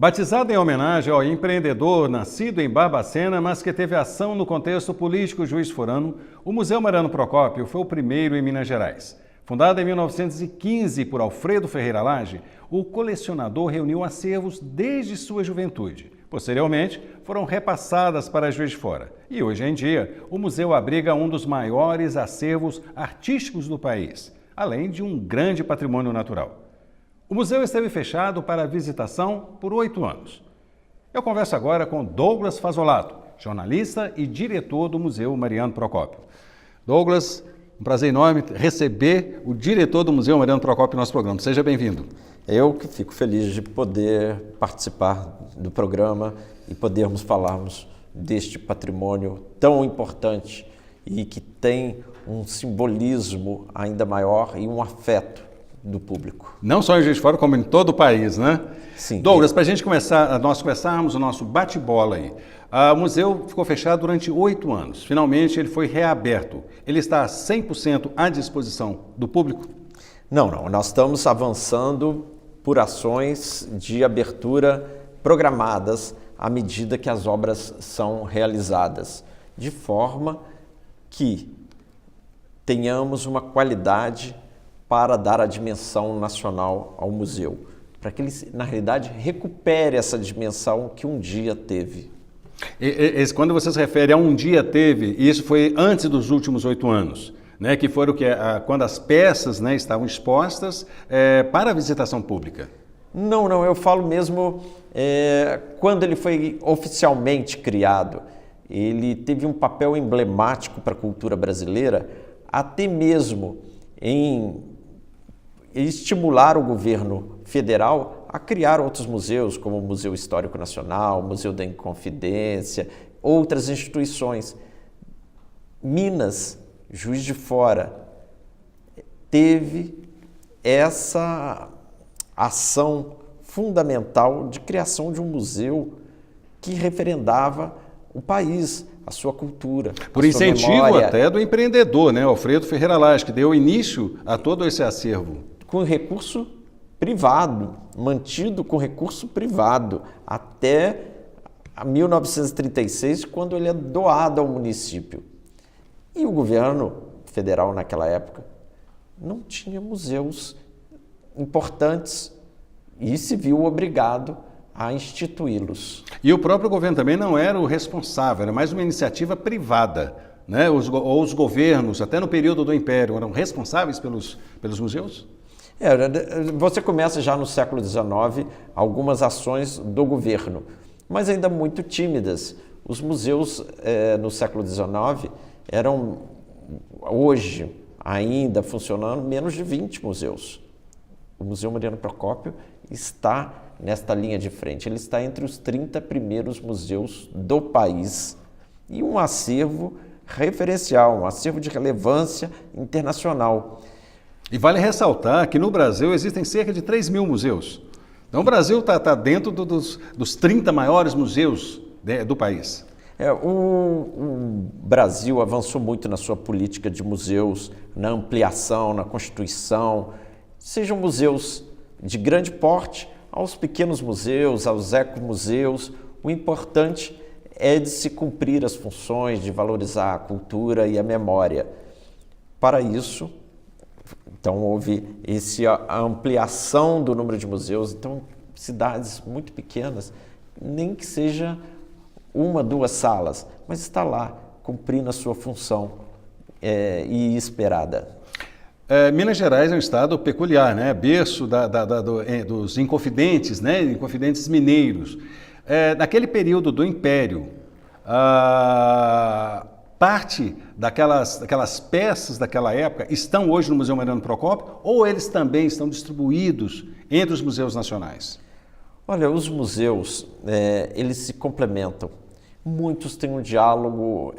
Batizado em homenagem ao empreendedor nascido em Barbacena, mas que teve ação no contexto político juiz-forano, o Museu Mariano Procópio foi o primeiro em Minas Gerais. Fundado em 1915 por Alfredo Ferreira Lage, o colecionador reuniu acervos desde sua juventude. Posteriormente, foram repassadas para Juiz de Fora. E hoje em dia, o museu abriga um dos maiores acervos artísticos do país, além de um grande patrimônio natural. O museu esteve fechado para visitação por 8 anos. Eu converso agora com Douglas Fazolato, jornalista e diretor do Museu Mariano Procópio. Douglas, um prazer enorme receber o diretor do Museu Mariano Procópio no nosso programa. Seja bem-vindo. Eu que fico feliz de poder participar do programa e podermos falarmos deste patrimônio tão importante e que tem um simbolismo ainda maior e um afeto do público. Não só em Juiz de Fora, como em todo o país, né? Sim. Douglas, para a gente nós começarmos o nosso bate-bola aí. O museu ficou fechado durante 8 anos. Finalmente, ele foi reaberto. Ele está 100% à disposição do público? Não. Nós estamos avançando por ações de abertura programadas à medida que as obras são realizadas, de forma que tenhamos uma qualidade para dar a dimensão nacional ao museu, para que ele, na realidade, recupere essa dimensão que um dia teve. Quando você se refere a um dia teve, isso foi antes dos últimos 8 anos, né, que foram quando as peças, né, estavam expostas para a visitação pública. Não, eu falo mesmo quando ele foi oficialmente criado. Ele teve um papel emblemático para a cultura brasileira, até mesmo em estimular o governo federal a criar outros museus, como o Museu Histórico Nacional, o Museu da Inconfidência, outras instituições. Minas, Juiz de Fora, teve essa ação fundamental de criação de um museu que referendava o país, a sua cultura, por incentivo até do empreendedor, né, Alfredo Ferreira Lage, que deu início a todo esse acervo. Com recurso privado, mantido com recurso privado, até 1936, quando ele é doado ao município. E o governo federal, naquela época, não tinha museus importantes e se viu obrigado a instituí-los. E o próprio governo também não era o responsável, era mais uma iniciativa privada, né? Os governos, até no período do Império, eram responsáveis pelos museus? Você começa já no século XIX algumas ações do governo, mas ainda muito tímidas. Os museus no século XIX eram, hoje, ainda funcionando, menos de 20 museus. O Museu Mariano Procópio está nesta linha de frente. Ele está entre os 30 primeiros museus do país e um acervo referencial, um acervo de relevância internacional. E vale ressaltar que no Brasil existem cerca de 3.000 museus. Então o Brasil está dentro dos 30 maiores museus do país. O Brasil avançou muito na sua política de museus, na ampliação, na constituição, sejam museus de grande porte, aos pequenos museus, aos ecomuseus. O importante é de se cumprir as funções, de valorizar a cultura e a memória. Para isso, então, houve a ampliação do número de museus. Então, cidades muito pequenas, nem que seja 1, 2 salas, mas está lá, cumprindo a sua função e esperada. Minas Gerais é um estado peculiar, né? Berço dos inconfidentes, né? Inconfidentes mineiros. Naquele período do Império, parte daquelas peças daquela época estão hoje no Museu Mariano Procópio ou eles também estão distribuídos entre os museus nacionais? Olha, os museus, eles se complementam. Muitos têm um diálogo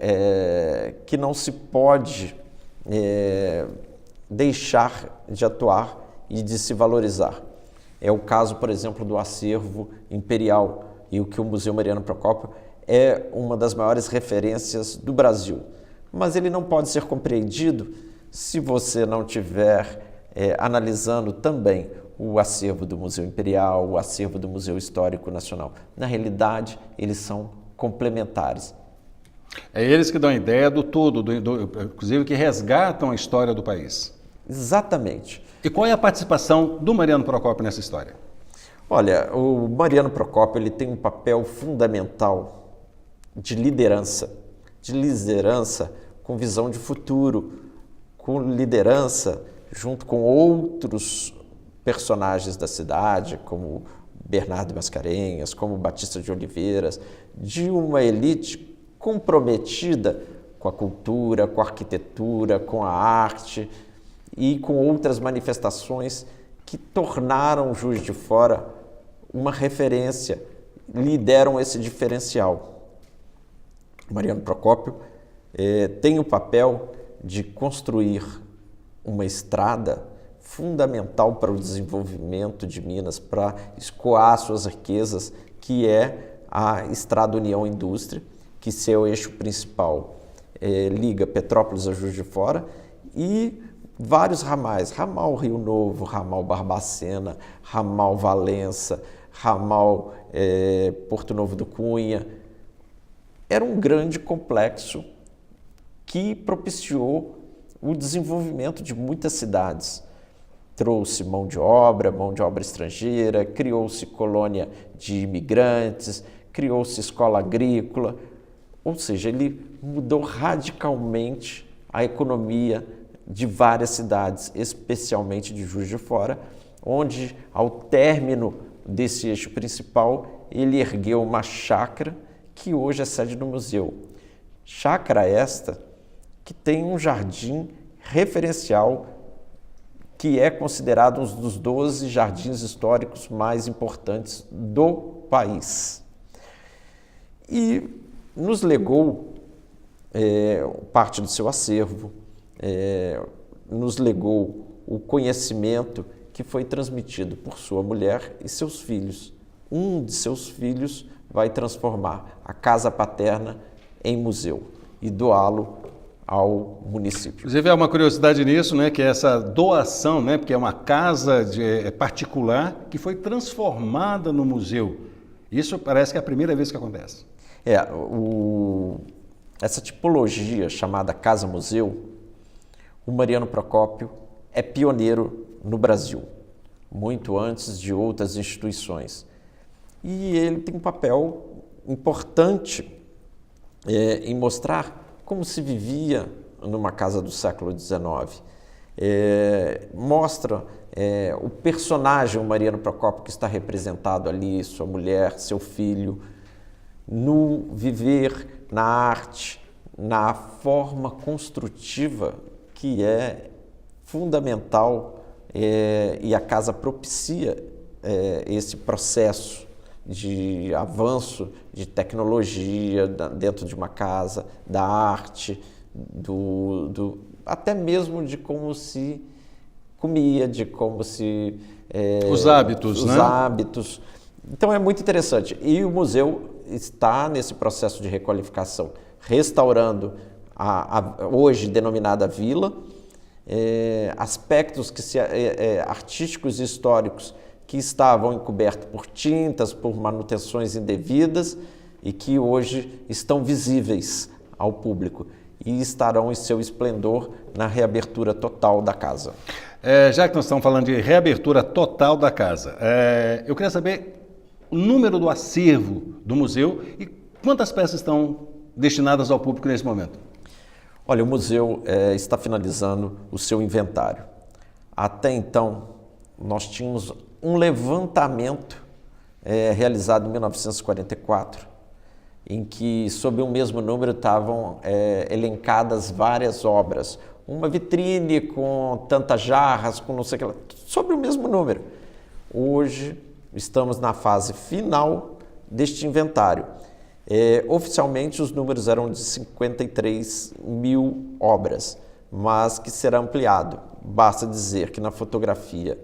que não se pode deixar de atuar e de se valorizar. É o caso, por exemplo, do acervo imperial e o que o Museu Mariano Procópio é uma das maiores referências do Brasil. Mas ele não pode ser compreendido se você não estiver analisando também o acervo do Museu Imperial, o acervo do Museu Histórico Nacional. Na realidade, eles são complementares. É eles que dão a ideia do todo, inclusive que resgatam a história do país. Exatamente. E qual é a participação do Mariano Procópio nessa história? Olha, o Mariano Procópio ele tem um papel fundamental de liderança com visão de futuro, com liderança junto com outros personagens da cidade, como Bernardo Mascarenhas, como Batista de Oliveiras, de uma elite comprometida com a cultura, com a arquitetura, com a arte e com outras manifestações que tornaram Juiz de Fora uma referência, lhe deram esse diferencial. Mariano Procópio tem o papel de construir uma estrada fundamental para o desenvolvimento de Minas, para escoar suas riquezas, que é a Estrada União Indústria, que seu eixo principal liga Petrópolis a Juiz de Fora, e vários ramais, ramal Rio Novo, ramal Barbacena, ramal Valença, ramal Porto Novo do Cunha. Era um grande complexo que propiciou o desenvolvimento de muitas cidades. Trouxe mão de obra estrangeira, criou-se colônia de imigrantes, criou-se escola agrícola, ou seja, ele mudou radicalmente a economia de várias cidades, especialmente de Juiz de Fora, onde, ao término desse eixo principal, ele ergueu uma chácara que hoje é sede do museu. Chácara esta que tem um jardim referencial que é considerado um dos 12 jardins históricos mais importantes do país. E nos legou parte do seu acervo, nos legou o conhecimento que foi transmitido por sua mulher e seus filhos. Um de seus filhos vai transformar a casa paterna em museu e doá-lo ao município. Inclusive, há uma curiosidade nisso, né, que é essa doação, né, porque é uma casa particular que foi transformada no museu. Isso parece que é a primeira vez que acontece. Essa tipologia chamada casa-museu, o Mariano Procópio é pioneiro no Brasil, muito antes de outras instituições. E ele tem um papel importante em mostrar como se vivia numa casa do século XIX. Mostra o personagem, o Mariano Procópio, que está representado ali, sua mulher, seu filho, no viver, na arte, na forma construtiva que é fundamental e a casa propicia esse processo de avanço de tecnologia dentro de uma casa, da arte, até mesmo de como se comia, de como se... os hábitos, né? Os hábitos. Então é muito interessante. E o museu está nesse processo de requalificação, restaurando a hoje denominada vila, aspectos artísticos e históricos que estavam encobertos por tintas, por manutenções indevidas e que hoje estão visíveis ao público e estarão em seu esplendor na reabertura total da casa. Já que nós estamos falando de reabertura total da casa, eu queria saber o número do acervo do museu e quantas peças estão destinadas ao público nesse momento. Olha, o museu está finalizando o seu inventário. Até então, nós tínhamos um levantamento realizado em 1944, em que, sob o mesmo número, estavam elencadas várias obras. Uma vitrine com tantas jarras, com não sei o que lá, sobre o mesmo número. Hoje, estamos na fase final deste inventário. Oficialmente, os números eram de 53 mil obras, mas que será ampliado. Basta dizer que na fotografia,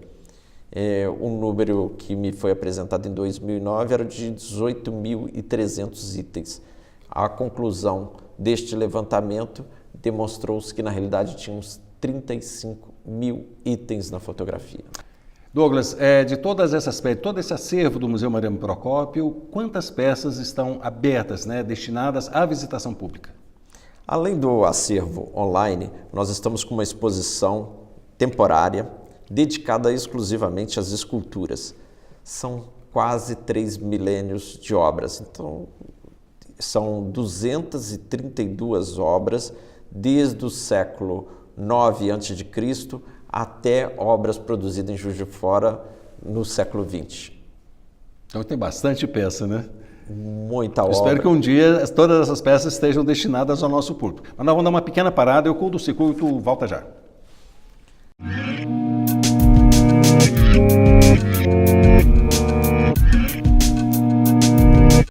um número que me foi apresentado em 2009 era de 18.300 itens. A conclusão deste levantamento demonstrou-se que, na realidade, tínhamos 35 mil itens na fotografia. Douglas, de todas essas peças, todo esse acervo do Museu Mariano Procópio, quantas peças estão abertas, né, destinadas à visitação pública? Além do acervo online, nós estamos com uma exposição temporária dedicada exclusivamente às esculturas. São quase 3 milênios de obras, então são 232 obras desde o século IX a.C. até obras produzidas em Juiz de Fora no século XX. Então tem bastante peça, né? Muita obra. Espero que um dia todas essas peças estejam destinadas ao nosso público. Mas nós vamos dar uma pequena parada e o Culto Circuito volta já.